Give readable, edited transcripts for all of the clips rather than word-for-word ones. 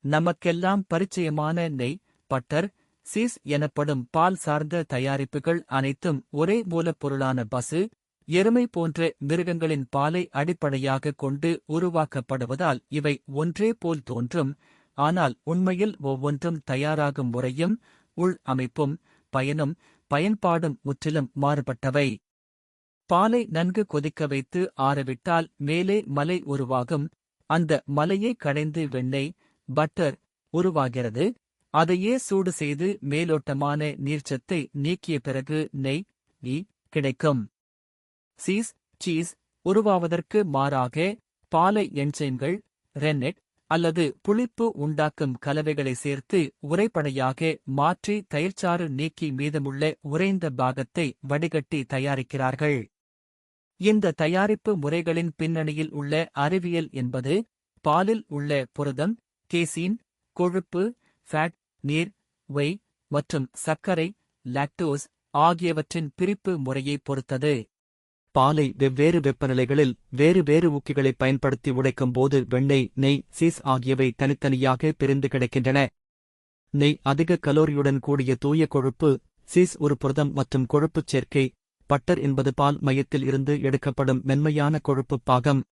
நமக்கெல்லாம் பரிச்சயமான நெய், பட்டர், சீஸ் எனப்படும் பால் சார்ந்த தயாரிப்புகள் அனைத்தும் ஒரே மூலப்பொருளான பசு, எருமை போன்ற மிருகங்களின் பாலை அடிப்படையாகக் கொண்டு உருவாக்கப்படுவதால் இவை ஒன்றே போல் தோன்றும். ஆனால் உண்மையில் ஒவ்வொன்றும் தயாராகும் முறையும் உள் அமைப்பும் பயனும் பயன்பாடும் முற்றிலும் மாறுபட்டவை. பாலை நன்கு கொதிக்க வைத்து ஆறவிட்டால் மேலே மலை உருவாகும். அந்த மலையை கடைந்து வெண்ணெய், பட்டர் உருவாகிறது. அதையே சூடு செய்து மேலோட்டமான நீர்ச்சத்தை நீக்கிய பிறகு நெய், கீ கிடைக்கும். சீஸ் உருவாவதற்கு மாறாக பாலை என்சைம்கள், ரென்னெட் அல்லது புளிப்பு உண்டாக்கும் கலவைகளை சேர்த்து உறைபடையாக மாற்றி தயிர்ச்சாறு நீக்கி மீதமுள்ள உறைந்த பாகத்தை வடிகட்டி தயாரிக்கிறார்கள். இந்த தயாரிப்பு முறைகளின் பின்னணியில் உள்ள அறிவியல் என்பது பாலில் உள்ள புரதம், கேசீன், கொழுப்பு, ஃபேட், நீர், ஒய் மற்றும் சர்க்கரை, லாக்டோஸ் ஆகியவற்றின் பிரிப்பு முறையை பொறுத்தது. பாலை வெவ்வேறு வெப்பநிலைகளில் வேறு வேறு ஊக்கிகளை பயன்படுத்தி உடைக்கும் போது வெண்ணெய், நெய், சீஸ் ஆகியவை தனித்தனியாக பிரிந்து கிடைக்கின்றன. நெய் அதிக கலோரியுடன் கூடிய தூய கொழுப்பு, சீஸ் ஒரு புரதம் மற்றும் கொழுப்புச் சேர்க்கை, பட்டர் என்பது பால் மையத்தில் இருந்து எடுக்கப்படும் மென்மையான கொழுப்புப் பாகம்.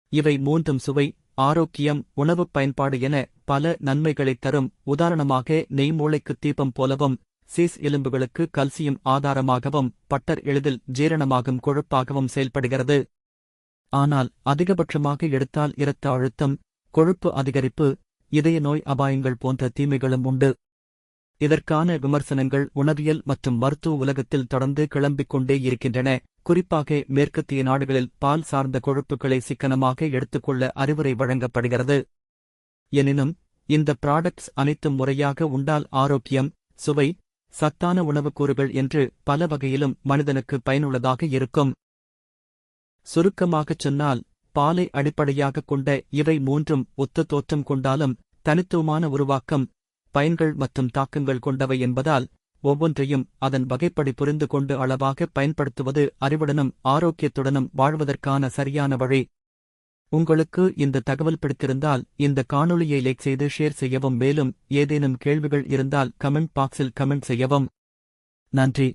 இவை மூன்றும் சுவை, ஆரோக்கியம், உணவுப் பயன்பாடு என பல நன்மைகளைத் தரும். உதாரணமாக நெய் மூளைக்கு தீபம் போலவும், சீஸ் எலும்புகளுக்கு கல்சியம் ஆதாரமாகவும், பட்டர் எளிதில் ஜீரணமாகும் கொழுப்பாகவும் செயல்படுகிறது. ஆனால் அதிகபட்சமாக எடுத்தால் இரத்த அழுத்தம், கொழுப்பு அதிகரிப்பு, இதய நோய் அபாயங்கள் போன்ற தீமைகளும் உண்டு. இதற்கான விமர்சனங்கள் உணவியல் மற்றும் மருத்துவ உலகத்தில் தொடர்ந்து கிளம்பிக் கொண்டே இருக்கின்றன. குறிப்பாக மேற்கத்திய நாடுகளில் பால் சார்ந்த கொழுப்புகளை சிக்கனமாக எடுத்துக்கொள்ள அறிவுரை வழங்கப்படுகிறது. எனினும் இந்த ப்ராடக்ட்ஸ் அனைத்தும் முறையாக உண்டால் ஆரோக்கியம், சுவை, சத்தான உணவுக்கூறுகள் என்று பல வகையிலும் மனிதனுக்கு பயனுள்ளதாக இருக்கும். சுருக்கமாகச் சொன்னால், பாலை அடிப்படையாகக் கொண்ட இவை மூன்றும் ஒத்த தோற்றம் கொண்டாலும் தனித்துவமான உருவாக்கம், பயன்கள் மற்றும் தாக்கங்கள் கொண்டவை என்பதால் ஒவ்வொன்றையும் அதன் வகைப்படி புரிந்து கொண்டு அளவாக பயன்படுத்துவது அறிவுடனும் ஆரோக்கியத்துடனும் வாழ்வதற்கான சரியான வழி. உங்களுக்கு இந்த தகவல் பிடித்திருந்தால் இந்த காணொளியை லைக் செய்து ஷேர் செய்யவும். மேலும் ஏதேனும் கேள்விகள் இருந்தால் கமெண்ட் பாக்ஸில் கமெண்ட் செய்யவும். நன்றி.